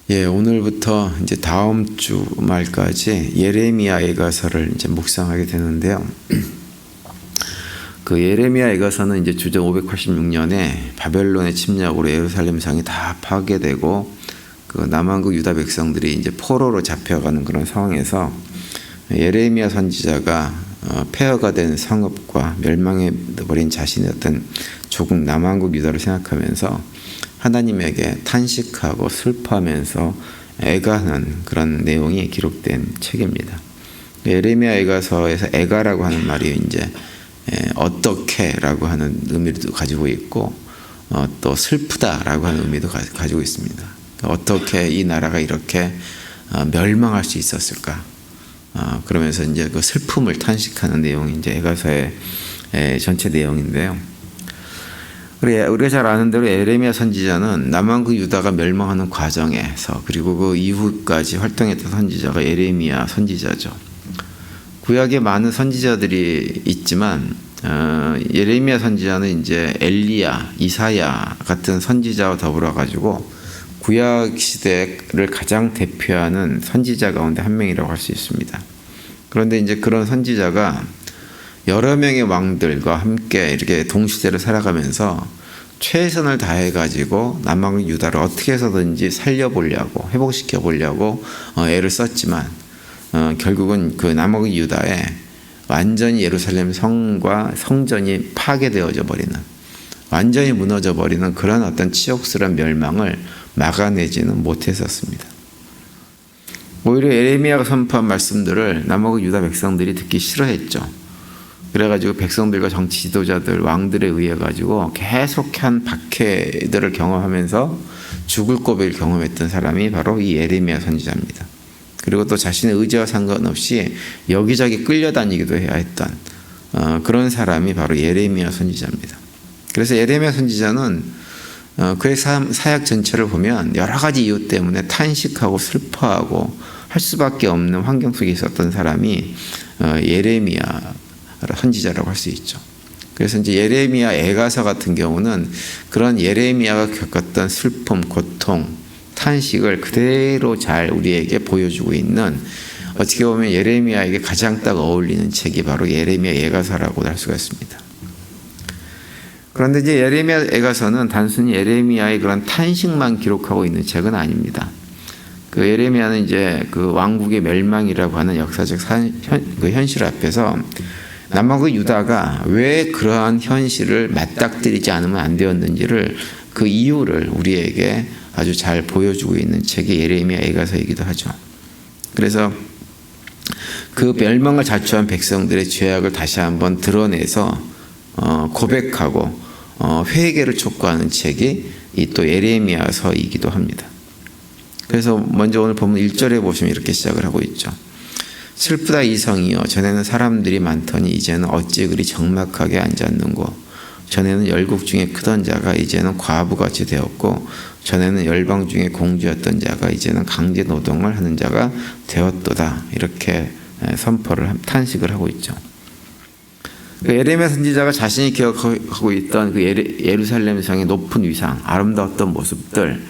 예, 오늘부터 이제 다음 주 말까지 예레미야 애가서를 이제 묵상하게 되는데요. 그 예레미야 애가서는 이제 주전 586년에 바벨론의 침략으로 예루살렘 성이 다 파괴되고 그 남한국 유다 백성들이 이제 포로로 잡혀가는 그런 상황에서 예레미야 선지자가 폐허가 된 성읍과 멸망해 버린 자신의 어떤 조국 남한국 유다를 생각하면서 하나님에게 탄식하고 슬퍼하면서 애가하는 그런 내용이 기록된 책입니다. 예레미야 애가서에서 애가라고 하는 말이 이제 어떻게라고 하는 의미도 가지고 있고 또 슬프다라고 하는 의미도 가지고 있습니다. 어떻게 이 나라가 이렇게 멸망할 수 있었을까? 그러면서 이제 그 슬픔을 탄식하는 내용이 이제 애가서의 전체 내용인데요. 우리가 잘 아는 대로 예레미야 선지자는 남한국 유다가 멸망하는 과정에서 그리고 그 이후까지 활동했던 선지자가 예레미야 선지자죠. 구약에 많은 선지자들이 있지만 예레미야 선지자는 이제 엘리야, 이사야 같은 선지자와 더불어 가지고 구약 시대를 가장 대표하는 선지자 가운데 한 명이라고 할 수 있습니다. 그런데 이제 그런 선지자가 여러 명의 왕들과 함께 이렇게 동시대를 살아가면서 최선을 다해가지고 남한국 유다를 어떻게 해서든지 살려보려고 회복시켜 보려고 애를 썼지만 결국은 그 남한국 유다에 완전히 예루살렘 성과 성전이 파괴되어져 버리는 완전히 무너져 버리는 그런 어떤 치욕스러운 멸망을 막아내지는 못했었습니다. 오히려 예레미야가 선포한 말씀들을 남한국 유다 백성들이 듣기 싫어했죠. 그래가지고 백성들과 정치 지도자들, 왕들에 의해 가지고 계속한 박해들을 경험하면서 죽을 고비를 경험했던 사람이 바로 이 예레미야 선지자입니다. 그리고 또 자신의 의지와 상관없이 여기저기 끌려다니기도 해야 했던 그런 사람이 바로 예레미야 선지자입니다. 그래서 예레미야 선지자는 그의 사역 전체를 보면 여러 가지 이유 때문에 탄식하고 슬퍼하고 할 수밖에 없는 환경 속에 있었던 사람이 예레미야 선지자라고 할 수 있죠. 그래서 이제 예레미야 애가서 같은 경우는 그런 예레미야가 겪었던 슬픔, 고통, 탄식을 그대로 잘 우리에게 보여주고 있는 어떻게 보면 예레미야에게 가장 딱 어울리는 책이 바로 예레미야 애가서라고 할 수가 있습니다. 그런데 이제 예레미야 애가서는 단순히 예레미야의 그런 탄식만 기록하고 있는 책은 아닙니다. 그 예레미야는 이제 그 왕국의 멸망이라고 하는 역사적 그 현실 앞에서 남한국 유다가 왜 그러한 현실을 맞닥뜨리지 않으면 안 되었는지를 그 이유를 우리에게 아주 잘 보여주고 있는 책이 예레미야 애가서이기도 하죠. 그래서 그 멸망을 자초한 백성들의 죄악을 다시 한번 드러내서 고백하고 회개를 촉구하는 책이 이 또 예레미야서이기도 합니다. 그래서 먼저 오늘 본문 1절에 보시면 이렇게 시작을 하고 있죠. 슬프다 이 성이여 전에는 사람들이 많더니 이제는 어찌 그리 적막하게 앉았는고 전에는 열국 중에 크던 자가 이제는 과부같이 되었고 전에는 열방 중에 공주였던 자가 이제는 강제 노동을 하는 자가 되었도다. 이렇게 선포를 탄식을 하고 있죠. 예레미야 선지자가 자신이 기억하고 있던 그 예루살렘 성의 높은 위상, 아름다웠던 모습들,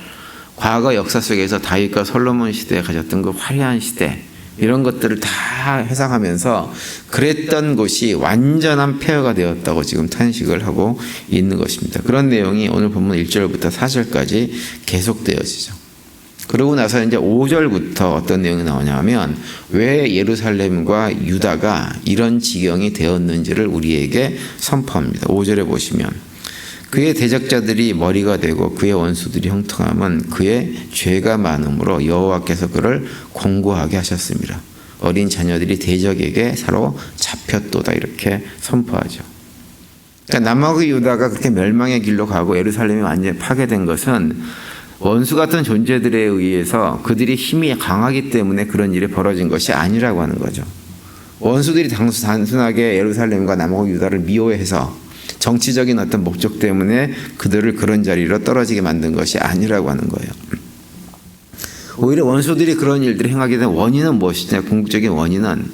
과거 역사 속에서 다윗과 솔로몬 시대에 가졌던 그 화려한 시대, 이런 것들을 다 회상하면서 그랬던 곳이 완전한 폐허가 되었다고 지금 탄식을 하고 있는 것입니다. 그런 내용이 오늘 본문 1절부터 4절까지 계속되어지죠. 그러고 나서 이제 5절부터 어떤 내용이 나오냐면 왜 예루살렘과 유다가 이런 지경이 되었는지를 우리에게 선포합니다. 5절에 보시면 그의 대적자들이 머리가 되고 그의 원수들이 형통함은 그의 죄가 많음으로 여호와께서 그를 공고하게 하셨습니다. 어린 자녀들이 대적에게 사로 잡혔도다. 이렇게 선포하죠. 그러니까 남한국 유다가 그렇게 멸망의 길로 가고 예루살렘이 완전히 파괴된 것은 원수 같은 존재들에 의해서 그들이 힘이 강하기 때문에 그런 일이 벌어진 것이 아니라고 하는 거죠. 원수들이 단순하게 예루살렘과 남한국 유다를 미워해서 정치적인 어떤 목적 때문에 그들을 그런 자리로 떨어지게 만든 것이 아니라고 하는 거예요. 오히려 원수들이 그런 일들을 행하게 된 원인은 무엇이냐? 궁극적인 원인은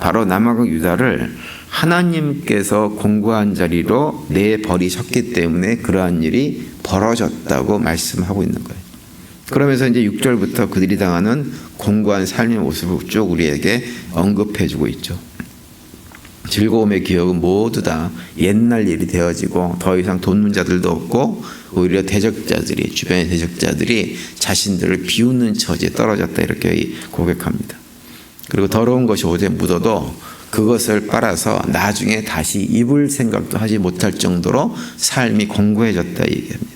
바로 남한국 유다를 하나님께서 공고한 자리로 내버리셨기 때문에 그러한 일이 벌어졌다고 말씀하고 있는 거예요. 그러면서 이제 6절부터 그들이 당하는 공고한 삶의 모습을 쭉 우리에게 언급해주고 있죠. 즐거움의 기억은 모두 다 옛날 일이 되어지고 더 이상 돈 문자들도 없고 오히려 대적자들이, 주변의 대적자들이 자신들을 비웃는 처지에 떨어졌다 이렇게 고백합니다. 그리고 더러운 것이 옷에 묻어도 그것을 빨아서 나중에 다시 입을 생각도 하지 못할 정도로 삶이 공고해졌다 얘기합니다.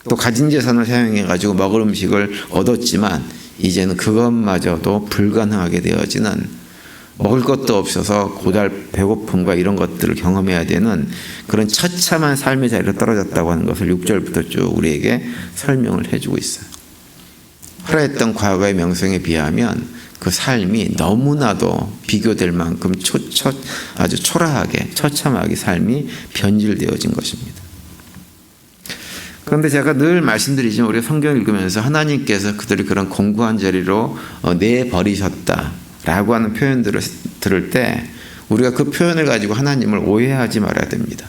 또 가진 재산을 사용해가지고 먹을 음식을 얻었지만 이제는 그것마저도 불가능하게 되어지는, 먹을 것도 없어서 고달 배고픔과 이런 것들을 경험해야 되는 그런 처참한 삶의 자리로 떨어졌다고 하는 것을 6절부터 쭉 우리에게 설명을 해주고 있어요. 화려했던 과거의 명성에 비하면 그 삶이 너무나도 비교될 만큼 아주 초라하게 처참하게 삶이 변질되어진 것입니다. 그런데 제가 늘 말씀드리지만 우리가 성경을 읽으면서 하나님께서 그들을 그런 공고한 자리로 내버리셨다라고 하는 표현들을 들을 때 우리가 그 표현을 가지고 하나님을 오해하지 말아야 됩니다.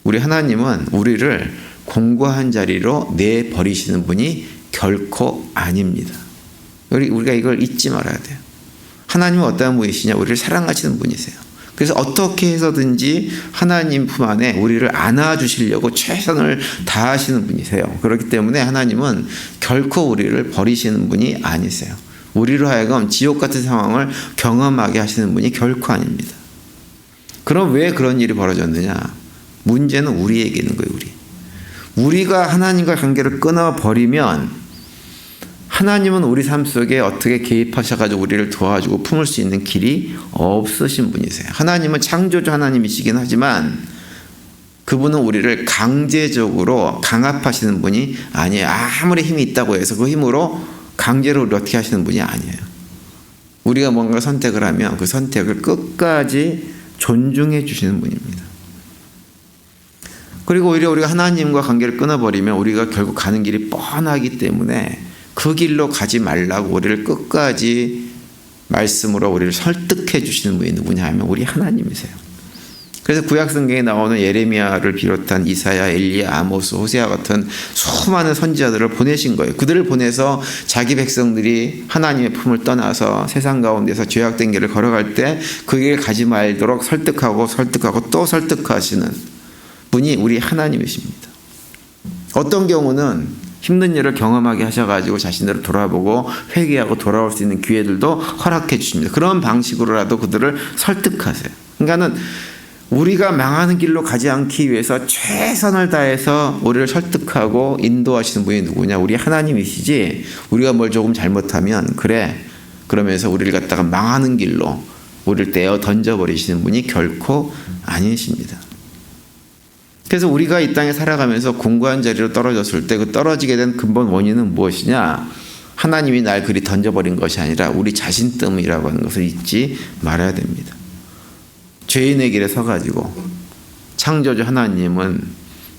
우리 하나님은 우리를 공고한 자리로 내버리시는 분이 결코 아닙니다. 우리가 이걸 잊지 말아야 돼요. 하나님은 어떠한 분이시냐? 우리를 사랑하시는 분이세요. 그래서 어떻게 해서든지 하나님 품 안에 우리를 안아주시려고 최선을 다하시는 분이세요. 그렇기 때문에 하나님은 결코 우리를 버리시는 분이 아니세요. 우리로 하여금 지옥 같은 상황을 경험하게 하시는 분이 결코 아닙니다. 그럼 왜 그런 일이 벌어졌느냐? 문제는 우리에게 있는 거예요. 우리가 하나님과 관계를 끊어버리면 하나님은 우리 삶 속에 어떻게 개입하셔가지고 우리를 도와주고 품을 수 있는 길이 없으신 분이세요. 하나님은 창조주 하나님이시긴 하지만 그분은 우리를 강제적으로 강압하시는 분이 아니에요. 아무리 힘이 있다고 해서 그 힘으로 강제로 우리를 어떻게 하시는 분이 아니에요. 우리가 뭔가 선택을 하면 그 선택을 끝까지 존중해 주시는 분입니다. 그리고 오히려 우리가 하나님과 관계를 끊어버리면 우리가 결국 가는 길이 뻔하기 때문에 그 길로 가지 말라고 우리를 끝까지 말씀으로 우리를 설득해 주시는 분이 누구냐 하면 우리 하나님이세요. 그래서 구약성경에 나오는 예레미야를 비롯한 이사야, 엘리야, 아모스, 호세아 같은 수많은 선지자들을 보내신 거예요. 그들을 보내서 자기 백성들이 하나님의 품을 떠나서 세상 가운데서 죄악된 길을 걸어갈 때 그 길을 가지 말도록 설득하고 또 설득하시는 분이 우리 하나님이십니다. 어떤 경우는 힘든 일을 경험하게 하셔가지고 자신들을 돌아보고 회개하고 돌아올 수 있는 기회들도 허락해 주십니다. 그런 방식으로라도 그들을 설득하세요. 그러니까는 우리가 망하는 길로 가지 않기 위해서 최선을 다해서 우리를 설득하고 인도하시는 분이 누구냐? 우리 하나님이시지. 우리가 뭘 조금 잘못하면 그래 그러면서 우리를 갖다가 망하는 길로 우리를 떼어 던져버리시는 분이 결코 아니십니다. 그래서 우리가 이 땅에 살아가면서 공고한 자리로 떨어졌을 때 그 떨어지게 된 근본 원인은 무엇이냐? 하나님이 날 그리 던져버린 것이 아니라 우리 자신 때문이라고 하는 것을 잊지 말아야 됩니다. 죄인의 길에 서가지고 창조주 하나님은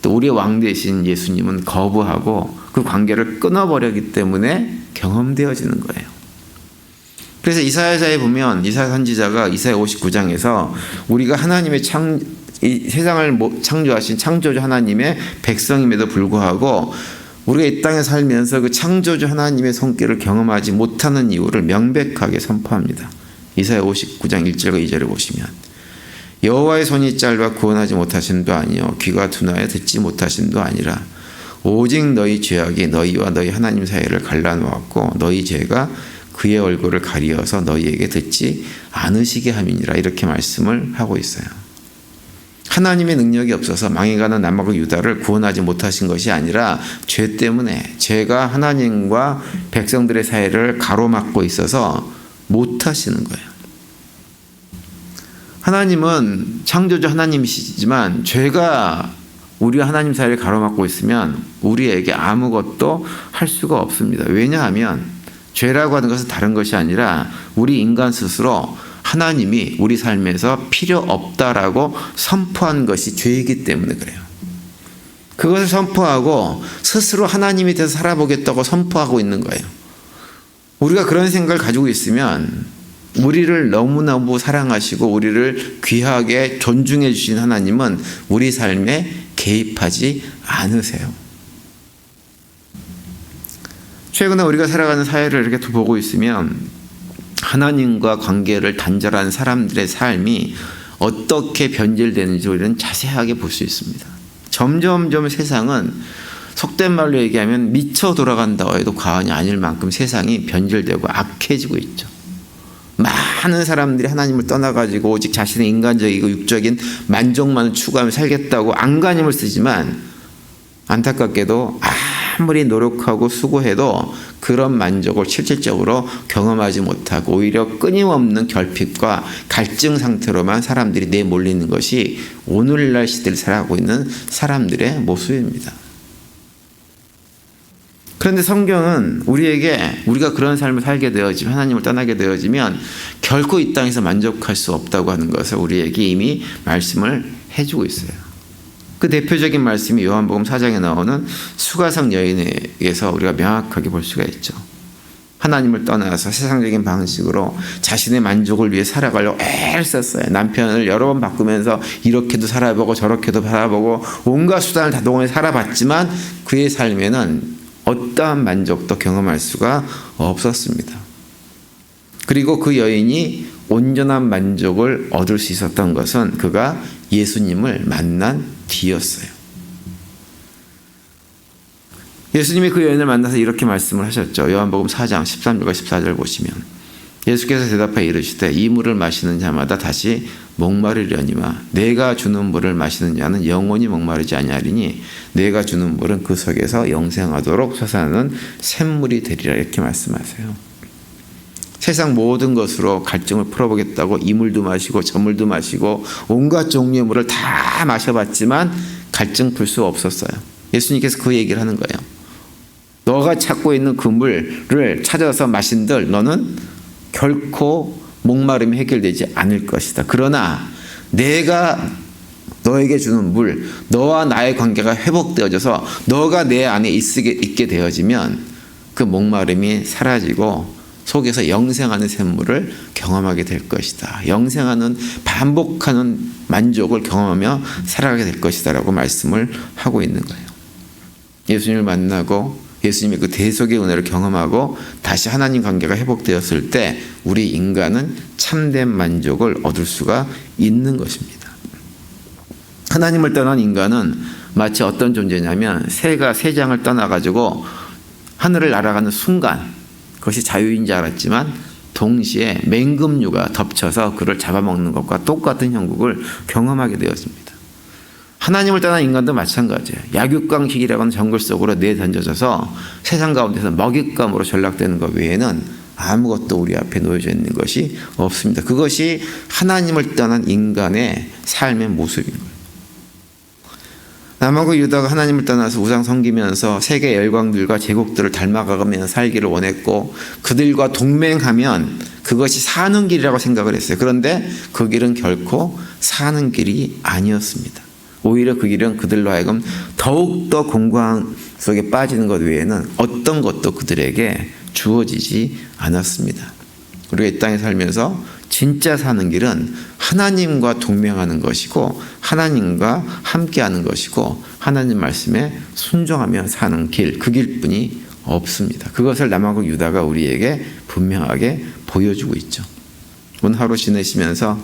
또 우리의 왕 되신 예수님은 거부하고 그 관계를 끊어버렸기 때문에 경험되어지는 거예요. 그래서 이사야서에 보면 이사야 선지자가 이사야 59장에서 우리가 하나님의 이 세상을 창조하신 창조주 하나님의 백성임에도 불구하고 우리가 이 땅에 살면서 그 창조주 하나님의 손길을 경험하지 못하는 이유를 명백하게 선포합니다. 이사야 59장 1절과 2절을 보시면 여호와의 손이 짧아 구원하지 못하신도 아니요 귀가 둔하여 듣지 못하신도 아니라 오직 너희 죄악이 너희와 너희 하나님 사이를 갈라놓았고 너희 죄가 그의 얼굴을 가리어서 너희에게 듣지 않으시게 함이니라 이렇게 말씀을 하고 있어요. 하나님의 능력이 없어서 망해가는 남하고 유다를 구원하지 못하신 것이 아니라 죄 때문에 죄가 하나님과 백성들의 사이를 가로막고 있어서 못하시는 거예요. 하나님은 창조주 하나님이시지만 죄가 우리와 하나님 사이를 가로막고 있으면 우리에게 아무것도 할 수가 없습니다. 왜냐하면 죄라고 하는 것은 다른 것이 아니라 우리 인간 스스로 하나님이 우리 삶에서 필요 없다라고 선포한 것이 죄이기 때문에 그래요. 그것을 선포하고 스스로 하나님이 돼서 살아보겠다고 선포하고 있는 거예요. 우리가 그런 생각을 가지고 있으면 우리를 너무너무 사랑하시고 우리를 귀하게 존중해 주신 하나님은 우리 삶에 개입하지 않으세요. 최근에 우리가 살아가는 사회를 이렇게 보고 있으면 하나님과 관계를 단절한 사람들의 삶이 어떻게 변질되는지 우리는 자세하게 볼 수 있습니다. 점점점 세상은 속된 말로 얘기하면 미쳐 돌아간다고 해도 과언이 아닐 만큼 세상이 변질되고 악해지고 있죠. 많은 사람들이 하나님을 떠나가지고 오직 자신의 인간적이고 육적인 만족만을 추구하며 살겠다고 안간힘을 쓰지만 안타깝게도 아무리 노력하고 수고해도 그런 만족을 실질적으로 경험하지 못하고 오히려 끊임없는 결핍과 갈증 상태로만 사람들이 내몰리는 것이 오늘날 시대를 살아가고 있는 사람들의 모습입니다. 그런데 성경은 우리에게 우리가 그런 삶을 살게 되어지면 하나님을 떠나게 되어지면 결코 이 땅에서 만족할 수 없다고 하는 것을 우리에게 이미 말씀을 해주고 있어요. 그 대표적인 말씀이 요한복음 4장에 나오는 수가성 여인에게서 우리가 명확하게 볼 수가 있죠. 하나님을 떠나서 세상적인 방식으로 자신의 만족을 위해 살아가려고 애를 썼어요. 남편을 여러 번 바꾸면서 이렇게도 살아보고 저렇게도 살아보고 온갖 수단을 다 동원해 살아봤지만 그의 삶에는 어떠한 만족도 경험할 수가 없었습니다. 그리고 그 여인이 온전한 만족을 얻을 수 있었던 것은 그가 예수님을 만난 뒤였어요. 예수님이 그 여인을 만나서 이렇게 말씀을 하셨죠. 요한복음 4장 13절과 14절 보시면 예수께서 대답하여 이르시되 이 물을 마시는 자마다 다시 목마르려니와 내가 주는 물을 마시는 자는 영원히 목마르지 아니하리니 내가 주는 물은 그 속에서 영생하도록 솟아나는 샘물이 되리라 이렇게 말씀하세요. 세상 모든 것으로 갈증을 풀어보겠다고 이 물도 마시고 저 물도 마시고 온갖 종류의 물을 다 마셔봤지만 갈증 풀 수 없었어요. 예수님께서 그 얘기를 하는 거예요. 너가 찾고 있는 그 물을 찾아서 마신들 너는 결코 목마름이 해결되지 않을 것이다. 그러나 내가 너에게 주는 물, 너와 나의 관계가 회복되어져서 너가 내 안에 있게 되어지면 그 목마름이 사라지고 속에서 영생하는 샘물을 경험하게 될 것이다. 영생하는 반복하는 만족을 경험하며 살아가게 될 것이다 라고 말씀을 하고 있는 거예요. 예수님을 만나고 예수님의 그 대속의 은혜를 경험하고 다시 하나님 관계가 회복되었을 때 우리 인간은 참된 만족을 얻을 수가 있는 것입니다. 하나님을 떠난 인간은 마치 어떤 존재냐면 새가 새장을 떠나가지고 하늘을 날아가는 순간 그것이 자유인 줄 알았지만 동시에 맹금류가 덮쳐서 그를 잡아먹는 것과 똑같은 형국을 경험하게 되었습니다. 하나님을 떠난 인간도 마찬가지예요. 약육강식이라고 하는 정글 속으로 내던져져서 세상 가운데서 먹잇감으로 전락되는 것 외에는 아무것도 우리 앞에 놓여져 있는 것이 없습니다. 그것이 하나님을 떠난 인간의 삶의 모습인 거예요. 남하고 유다가 하나님을 떠나서 우상 섬기면서 세계 열강들과 제국들을 닮아가면서 살기를 원했고 그들과 동맹하면 그것이 사는 길이라고 생각을 했어요. 그런데 그 길은 결코 사는 길이 아니었습니다. 오히려 그 길은 그들로 하여금 더욱더 공고함 속에 빠지는 것 외에는 어떤 것도 그들에게 주어지지 않았습니다. 우리가 이 땅에 살면서 진짜 사는 길은 하나님과 동맹하는 것이고 하나님과 함께하는 것이고 하나님 말씀에 순종하며 사는 길, 그 길뿐이 없습니다. 그것을 남하고 유다가 우리에게 분명하게 보여주고 있죠. 오늘 하루 지내시면서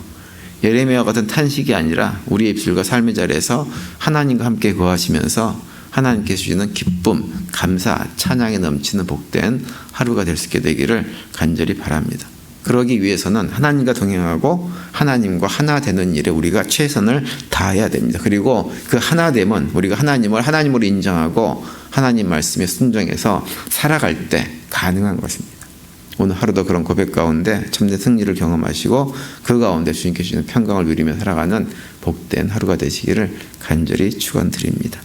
예레미야 같은 탄식이 아니라 우리의 입술과 삶의 자리에서 하나님과 함께 거하시면서 하나님께서 주시는 기쁨, 감사, 찬양에 넘치는 복된 하루가 될 수 있게 되기를 간절히 바랍니다. 그러기 위해서는 하나님과 동행하고 하나님과 하나 되는 일에 우리가 최선을 다해야 됩니다. 그리고 그 하나됨은 우리가 하나님을 하나님으로 인정하고 하나님 말씀에 순종해서 살아갈 때 가능한 것입니다. 오늘 하루도 그런 고백 가운데 참된 승리를 경험하시고 그 가운데 주님께 주시는 평강을 누리며 살아가는 복된 하루가 되시기를 간절히 축원드립니다.